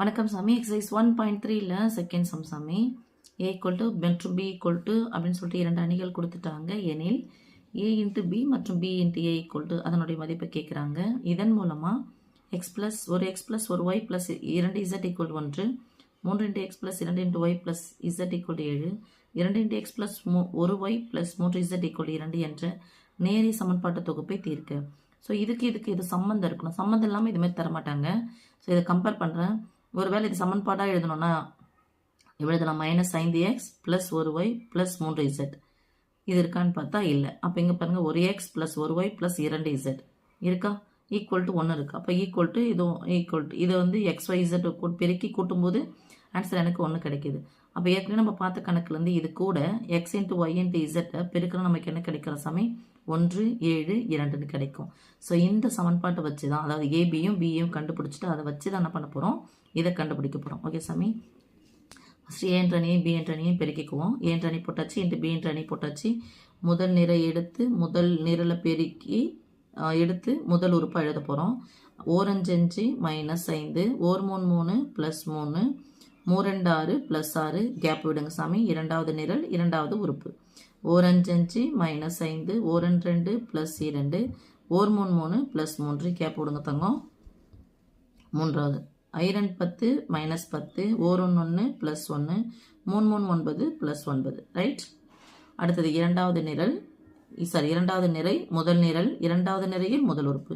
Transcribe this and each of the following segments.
வணக்கம் சாமி. Exercise 1.3ல second sum சாமி. A ஈக்குவல் டு மற்றும் B ஈக்குவல் டு அப்படின்னு சொல்லிட்டு இரண்டு அணிகள் கொடுத்துட்டாங்க எனில் A இன்ட்டு B மற்றும் B into A equal to அதனுடைய மதிப்பை கேட்குறாங்க. இதன் மூலமாக x ப்ளஸ் ஒரு y plus 2z equal 1, 3 into x plus 2 into y plus z equal 7, 2 into x plus 1y plus 3z equal 2 என்ற நேரிய சமன்பாட்டு தொகுப்பை தீர்க்க. ஸோ இதுக்கு இது சம்மந்தம் இருக்கணும். சம்மந்தம் இல்லாமல் இதுமாதிரி தரமாட்டாங்க. ஸோ இதை கம்பேர் பண்ணுறேன். ஒருவேளை இது சமன்பாடாக எழுதணும்னா எழுதலாம் -5x plus 1y plus 3z. இது இருக்கான்னு பார்த்தா இல்லை. அப்போ இங்கே பாருங்கள், ஒரு x plus 1y plus 2z இருக்கா, ஈக்குவல் டு 1 இருக்குது. அப்போ ஈக்குவல் டு இதுவும் ஈக்குவல் டு இது வந்து xyz பெருக்கி கூட்டும்போது ஆன்சர் எனக்கு 1 கிடைக்கிது. அப்போ ஏற்கனவே நம்ம பார்த்த கணக்குலேருந்து இது கூட x இன்ட்டு ஒய் இன்ட்டு இசட்டை பெருக்கிறோம், நமக்கு என்ன கிடைக்கிற சாமி 1 7 2ன்னு கிடைக்கும். ஸோ இந்த சமன்பாட்டை வச்சு தான், அதாவது ஏபியும் பியும் கண்டுபிடிச்சிட்டு அதை வச்சு தான் என்ன பண்ண போகிறோம், இதை கண்டுபிடிக்க போகிறோம். ஓகே சாமி. ஃபஸ்ட்டு ஏ என்ற அணியும் பி என்ற அணியும் பெருக்கிக்குவோம். ஏ என்ற அணி போட்டாச்சு, இன்ட்டு பி என்ற அணி போட்டாச்சு. முதல் நிரை எடுத்து முதல் நிரலை பெருக்கி எடுத்து முதல் உறுப்பாக எழுத போகிறோம். ஓரஞ்சு -5, ஓர் 3 3 ப்ளஸ் 3, 3 2 6 ப்ளஸ் 6, கேப் விடுங்க சாமி. இரண்டாவது நிரல் இரண்டாவது உறுப்பு. ஓரஞ்சு -5, ஓர் 2 ப்ளஸ் 2, ஓர் 3 3 ப்ளஸ் 3, கேப் விடுங்க தங்கம். மூன்றாவது 2 10 -10, ஓர் 1 ப்ளஸ் 1, 3 3 9 ப்ளஸ் 9, ரைட். அடுத்தது இரண்டாவது நிரை முதல் நிரல் இரண்டாவது நிறையில் முதல் உறுப்பு.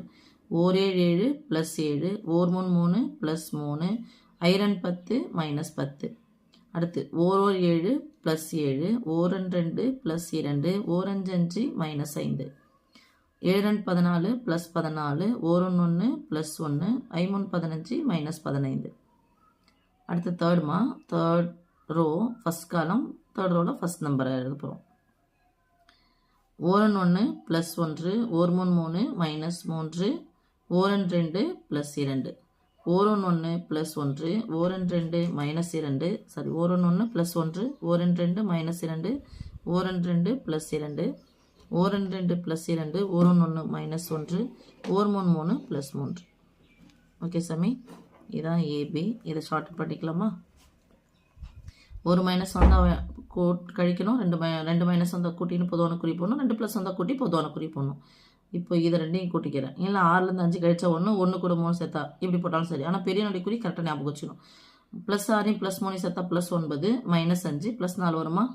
ஓர் 7 7 ப்ளஸ் 7, ஓர் 3 3 ப்ளஸ் 3, 2 10 -10. அடுத்து ஓர் 7 ப்ளஸ் 7, ஓர் 2 ப்ளஸ் 2, ஓர் 5 -5, 7 14 ப்ளஸ் 14, ஓர் 1 ப்ளஸ் 1, 3 15 -15. அடுத்து third row first column, third ரோவில் ஃபஸ்ட் நம்பரை எழுத போகிறோம். ஓர் 1 ப்ளஸ் 1, ஓர் 3 3 -3, ஓர் 2 ப்ளஸ் 2, ஓர் 1 ப்ளஸ் 1, ஓர் 2 -2, சாரி ஓர் 1 ப்ளஸ் 1, ஓர் 2 -2, ஓர் 2 ப்ளஸ் 2, ஓர் 2 ப்ளஸ் 2, ஓர் 1 -1, ஓர் 3 3 ப்ளஸ் 3. ஓகே சாமி, இதுதான் ஏபி. இதை ஷார்ட் பண்ணிக்கலாமா? ஒரு மைனஸ் வந்தால் கழிக்கணும், ரெண்டு மைனஸ் வந்தால் கூட்டின்னு பொதுவான குறி போடணும், 2 ப்ளஸ் வந்தால் கூட்டி பொதுவான குறி போடணும். இப்போ இதை ரெண்டையும் கூட்டிக்கிறேன். இல்லை 6லேருந்து 5 கழிச்சா 1 கூட 3 சேர்த்தா இப்படி போட்டாலும் சரி. ஆனால் பெரிய நொடி குறி கரெக்டாக ஞாபகம் வச்சுக்கணும். ப்ளஸ் 6 ப்ளஸ் 3 சேர்த்தா ப்ளஸ் 9, -5 ப்ளஸ் 4 வருமா?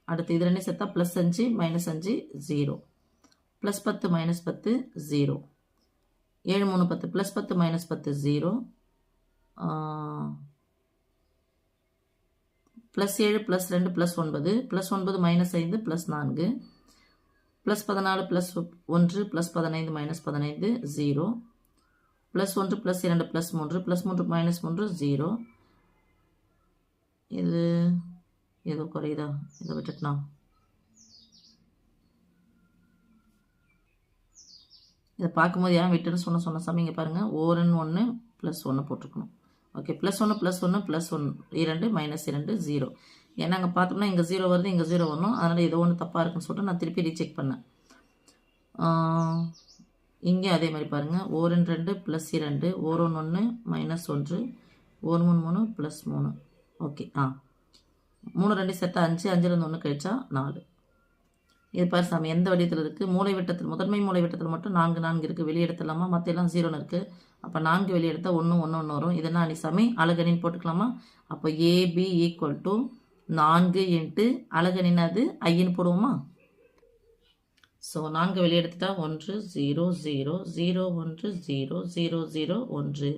அடுத்து இது 2 சேர்த்தா plus 5 -5 0, plus 10 -10 0, 7 3 10 plus 10 -10 0, plus 7 plus 2 plus 9, plus 9 -5 plus 4, plus 14 plus 1 plus 15 -15 0, plus 1 plus 2 plus 3 plus 3 -3 0. இது ஏதோ குறையுதா, இதை விட்டுட்டோம். இதை பார்க்கும்போது ஏன் விட்டுன்னு சொன்ன சாமி, இங்கே பாருங்கள், ஓர் 1 ப்ளஸ் 1 போட்டிருக்கணும். Okay, plus 1 plus 1 plus 1 2 -2 0. ஏன்னா அங்கே பார்த்தோம்னா இங்கே 0 வருது, இங்கே 0 வரணும். அதனால் ஏதோ ஒன்று தப்பாக இருக்குன்னு சொல்லிட்டு நான் திருப்பி ரீசெக் பண்ணேன். இங்கே அதே மாதிரி பாருங்கள், ஓர் 2 ப்ளஸ் 2, ஓர் 1 -1, ஓர் 3 3 ப்ளஸ் 3. ஓகே, 3 2 சேர்த்தா 5, 5லேருந்து 1 கழிச்சா 4. இது பாரு சாமி, எந்த வடிவத்தில் இருக்குது? முதன்மை மூளை வட்டத்தில் மட்டும் 4 4 இருக்குது. வெளியே எடுத்துடலாமா? மற்ற எல்லாம் 0ன்னு இருக்குது. அப்போ 4 வெளியே எடுத்தால் 1 1 1 வரும். இதெல்லாம் அணி சாமி, அழகணின்னு போட்டுக்கலாமா? அப்போ ஏபி ஈக்குவல் டு 4 இன்ட்டு அழகணின்னு அது ஐன்னு போடுவோமா? ஸோ 4 வெளியே எடுத்துட்டா 1 0 0 0 1 0 0 0 1,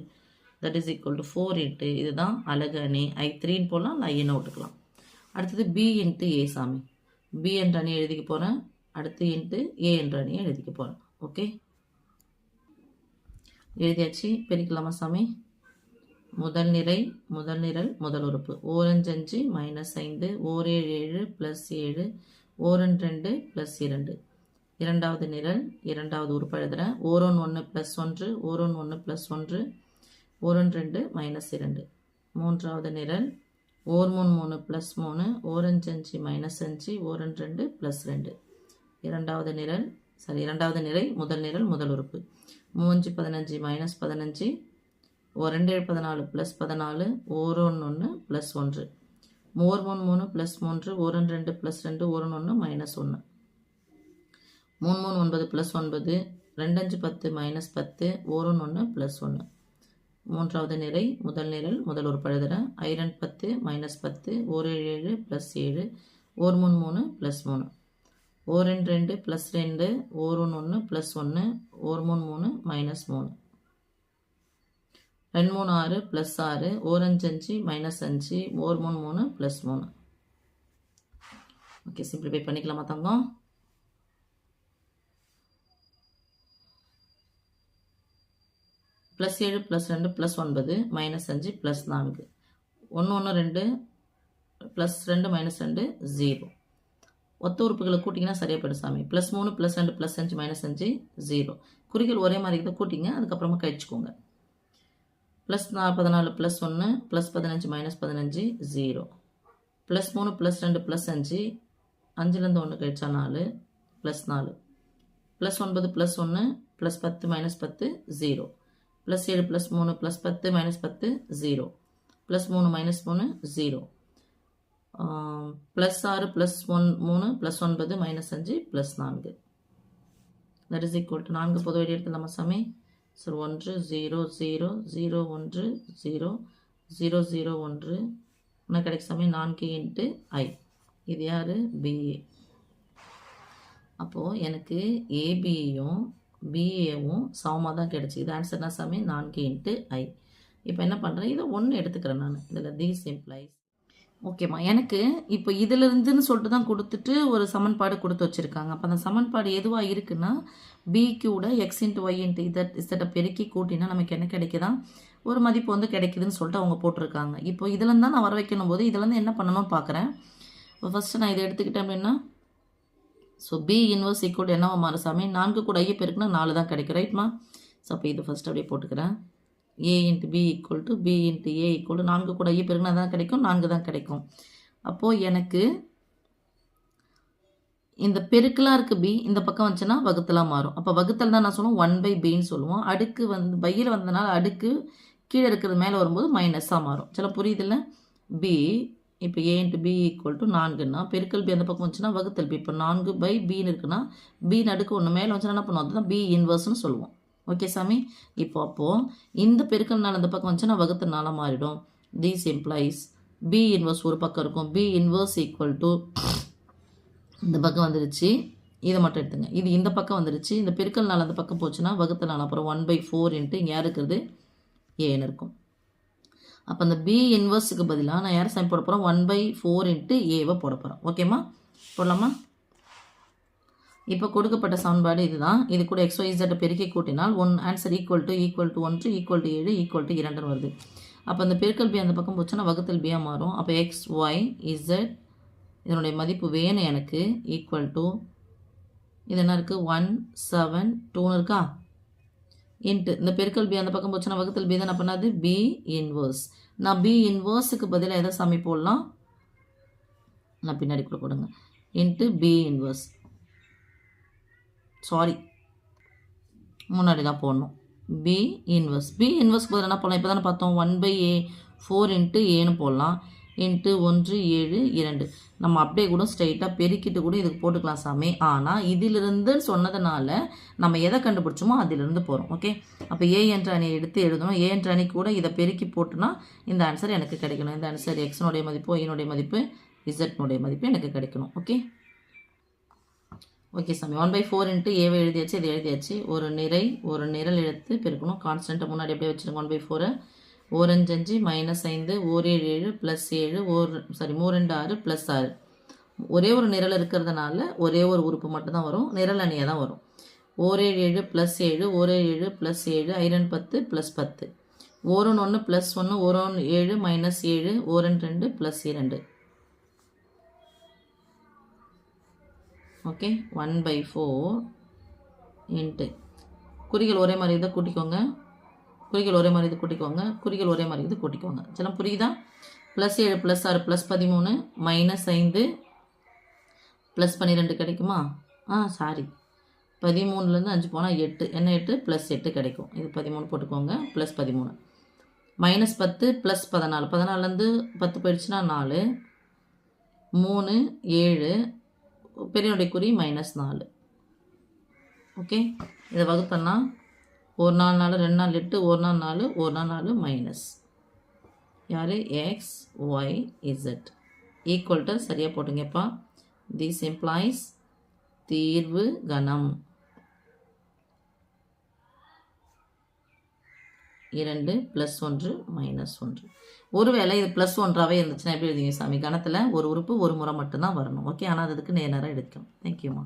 that is equal to 4 into இதுதான் அழகு அணி. I3ன்னு போடலாம், இல்லை ஐன்னு விட்டுக்கலாம். அடுத்தது பி இன்ட்டு ஏ சாமி. பி என்ற அணியை எழுதிக்க போகிறேன். அடுத்து இன்ட்டு ஏ என்ற அணியை எழுதிக்க போகிறேன். ஓகே, எழுதியாச்சு. பெருக்கலாமா சாமி? முதல் நிரல் முதல் உறுப்பு. ஓர் 5 -5, ஓர் 7 7 ப்ளஸ் 7, ஓர் 2 ப்ளஸ் 2. இரண்டாவது நிரல் இரண்டாவது உறுப்பு எழுதுகிறேன். ஓர் 1 ப்ளஸ் 1, ஓர் 1 ப்ளஸ் 1, ஓர் 2 -2. மூன்றாவது நிரல் ஓர் 3 3 ப்ளஸ் 3, ஓர் 5 -5, ஓர் 2 ப்ளஸ் 2. இரண்டாவது நிரை முதல் உறுப்பு. 3 15 -15, 2 7 14 plus 14 1 1 plus 1 3 3 3 plus 3 1 2 plus 2 1 1 minus 1 3 3 9 plus 9 2 5 10 minus 10 1 1 plus 1 மூன்றாவது நிரை முதல் நிரல் முதல் ஒரு பழுதர ஐரன் 10 minus 10 1 7 plus 7 1 3 3 plus 3 1 2 plus 2 1 1 plus 1 1 3 3 minus 3 2 3 6 plus 6 1 5 5 minus 5 1 3 3 plus 3. Okay, simplify பண்ணிக்கலாமா தங்கம்? Plus 7 plus 2 plus 9 minus 5 plus 4 1 1 2 plus 2 minus 2 0. ஒத்த உறுப்புகளை கூட்டிங்கன்னா சரியாக போய்டும் சாமி. Plus 3 plus 2 plus 5 minus 5 0. குறிகள் ஒரே மாதிரி தான் கூட்டிங்க, அதுக்கப்புறமா கழிச்சுக்கோங்க. Plus 14 plus 1 plus 15 minus 15 0. Plus 3 plus 2 plus 5 5லேருந்து 1 கழிச்சா 4 plus 4. Plus 9 plus 1 plus 10 minus 10 0. Plus 7 plus 3 plus 10 minus 10 0. Plus 3 minus 3 0. Plus 6 plus 3 plus 9 minus 5 plus 4. That is equal to 4 பொதுவாக எடுத்துலாமா சாமி? ஸோ 1 0 0 0 1 0 0 0 1 என்ன கிடைக்கும் சாமி? 4 இன்ட்டு ஐ. இது யார்? பிஏ. அப்போது எனக்கு ஏபியும் பிஏவும் சமமாக தான் கிடச்சி. இது ஆன்சர் என்ன சாமி? 4 இன்ட்டு ஐ. இப்போ என்ன பண்ணுறேன், இதை 1 எடுத்துக்கிறேன் நான். இதில் தீஸ் இம்ப்ளைஸ். ஓகேம்மா, எனக்கு இப்போ இதிலிருந்துன்னு சொல்லிட்டு தான் கொடுத்துட்டு ஒரு சமன்பாடு கொடுத்து வச்சுருக்காங்க. அப்போ அந்த சமன்பாடு எதுவாக இருக்குன்னா பி கூட எக்ஸ் இன்ட்டு ஒய் இன்ட்டு இசட்டை பெருக்கி கூட்டினா நமக்கு என்ன கிடைக்குதா? ஒரு மதிப்பு வந்து கிடைக்குதுன்னு சொல்லிட்டு அவங்க போட்டிருக்காங்க. இப்போ இதுலேருந்து தான் நான் வர வைக்கணும் போது இதுலேருந்து என்ன பண்ணணும்னு பார்க்குறேன். இப்போ ஃபஸ்ட்டு நான் இதை எடுத்துக்கிட்டேன் அப்படின்னா ஸோ பி இன்வர்ஸ் ஈக்குவல் என்னவா மாறும் சாமி? 4 கூட ஐயை பெருக்குன்னா 4 தான் கிடைக்கும், ரைட்மா? ஸோ அப்போ இது ஃபஸ்ட்டு அப்படியே போட்டுக்கிறேன். a into B equal to B into A equal to 4 கூட ஐயை பெருக்குனா தான் கிடைக்கும், 4 தான் கிடைக்கும். அப்போது எனக்கு இந்த பெருக்கலாக இருக்குது பி, இந்த பக்கம் வந்துச்சுன்னா வகுத்தலாக மாறும். அப்போ வகுத்தல் தான் நான் சொல்லுவோம் 1/bன்னு சொல்லுவோம். அடுக்கு வந்து பையில் வந்ததுனால அடுக்கு கீழே இருக்கிறது மேலே வரும்போது மைனஸாக மாறும். சில புரியுதில்ல? பி இப்போ A into B equal to 4ன்னா பெருக்கல் பி அந்த பக்கம் வந்துச்சுன்னா வகுத்தல் பி. இப்போ 4/bன்னு இருக்குன்னா பி அடுக்கு ஒன்று மேலே வந்துச்சுன்னா என்ன பண்ணுவோம்? அதுதான் பி இன்வர்ஸ்னு சொல்லுவோம். ஓகே சாமி? அப்போது இந்த பெருக்கல்னால அந்த பக்கம் வந்துச்சுன்னா வகுத்தனால மாறிடும். தீஸ் இம்ப்ளைஸ் பி இன்வர்ஸ் ஒரு பக்கம் இருக்கும். பி இன்வர்ஸ் ஈக்குவல் டு இந்த பக்கம் வந்துருச்சு, இதை மட்டும் எடுத்துங்க. இது இந்த பக்கம் வந்துருச்சு, இந்த பெருக்கல்னால அந்த பக்கம் போச்சுன்னா வகுத்தனால அப்புறம் 1/4 இன்ட்டு இங்கே யார் இருக்கிறது? ஏன்னு இருக்கும். அப்போ அந்த பி இன்வர்ஸுக்கு பதிலாக நான் யாரை சைன் போட போகிறோம்? 1/4 இன்ட்டு ஏவை போட போகிறோம். ஓகேம்மா? போடலாமா? இப்போ கொடுக்கப்பட்ட சமன்பாடு இதுதான். இது கூட XYZ பெருக்கி கூட்டினால் answer equal to 1 equal to 7 equal to 2 வருது. அப்போ அந்த பெருக்கல் பி அந்த பக்கம் போச்சுன்னா வகுத்தல் பியாக மாறும். அப்போ XYZ இதனுடைய மதிப்பு வேணும் எனக்கு ஈக்குவல் டு இது என்ன இருக்குது? 1 7 2 இருக்கா? இன்ட்டு இந்த பெருக்கல் பி அந்த பக்கம் போச்சுன்னா வகுத்தல் பி தான் என்ன பண்ணாது? B inverse. நான் பி இன்வர்ஸுக்கு பதிலாக எதை சாமி போடலாம்? நான் பின்னாடி கூட போடுங்க. Into B inverse. சாரி, முன்னாடி தான் போடணும். B inverse. பி இன்வர்ஸ்க்கு பதில் என்ன போடலாம்? இப்போ தானே பார்த்தோம் 1/4 இன்ட்டு ஏன்னு போடலாம். இன்ட்டு 1 7 2 நம்ம அப்படியே கூட ஸ்ட்ரைட்டாக பெருக்கிட்டு கூட இதுக்கு போட்டுக்கலாம் சாமி. ஆனால் இதிலிருந்து சொன்னதுனால நம்ம எதை கண்டுபிடிச்சோமோ அதிலிருந்து போகிறோம். ஓகே, அப்போ ஏ என்ற அணியை எடுத்து எழுதணும். ஏ என்ற அணி கூட இதை பெருக்கி போட்டுனா இந்த ஆன்சர் எனக்கு கிடைக்கணும். இந்த ஆன்சர் எக்ஸனுடைய மதிப்பு, ஒய்னுடைய மதிப்பு, இசட்னுடைய மதிப்பு எனக்கு கிடைக்கணும். ஓகே ஓகே சாமி. 1/4 இன்ட்டு ஏவை எழுதியாச்சு, இதை எழுதியாச்சு. ஒரு நிரல் எடுத்து பெருக்கணும். கான்ஸ்டன்ட்டை முன்னாடி அப்படியே வச்சுருங்க. 1/4 1 5 5 மைனஸ் 5 1 7 7 ப்ளஸ் 7 3 2 6 ப்ளஸ் 6. ஒரே ஒரு நிரல் இருக்கிறதுனால ஒரே ஒரு உறுப்பு மட்டும்தான் வரும், நிரல் அணியாக தான் வரும். 1 7 7 plus 7 1 7 plus 7 iron 10 plus 10 1 1 plus 1 1 7 minus 7 1 2 plus 2. Okay, 1/4 into குறிகள் ஒரே மாதிரி இதை கூட்டிக்கோங்க, குறிகள் ஒரே மாதிரி இது கூட்டிக்கோங்க, குறிகள் ஒரே மாதிரி இது கூட்டிக்கோங்க. சில புரியுதா? Plus 7 plus 6 plus 13 minus 5 plus 12 கிடைக்குமா? சாரி, 13லேருந்து 5 போனால் 8. என்ன 8? ப்ளஸ் 8 கிடைக்கும். இது 13 போட்டுக்கோங்க, ப்ளஸ் 13. -10 + 14 14லேருந்து 10 போயிடுச்சுன்னா 4 3 7 பெரியனுடைய குறி -4. ஓகே, இதை வகுத்தோன்னா 1 4 4 2 4 8 1 4 4 1 4 4 மைனஸ் யார் X Y Z equal to சரியாக போட்டுங்கப்பா. திஸ் இம்ப்ளாய்ஸ் தீர்வு கணம் 2 +1 -1. ஒருவேளை இது +1ஆகவே இருந்துச்சுன்னா எப்படி எழுதிங்க சாமி? கணத்தில் ஒரு உறுப்பு ஒரு முறை மட்டும்தான் வரணும். ஓகே, ஆனால் அதுக்கு நேராக எடுக்கணும். தேங்க்யூம்மா.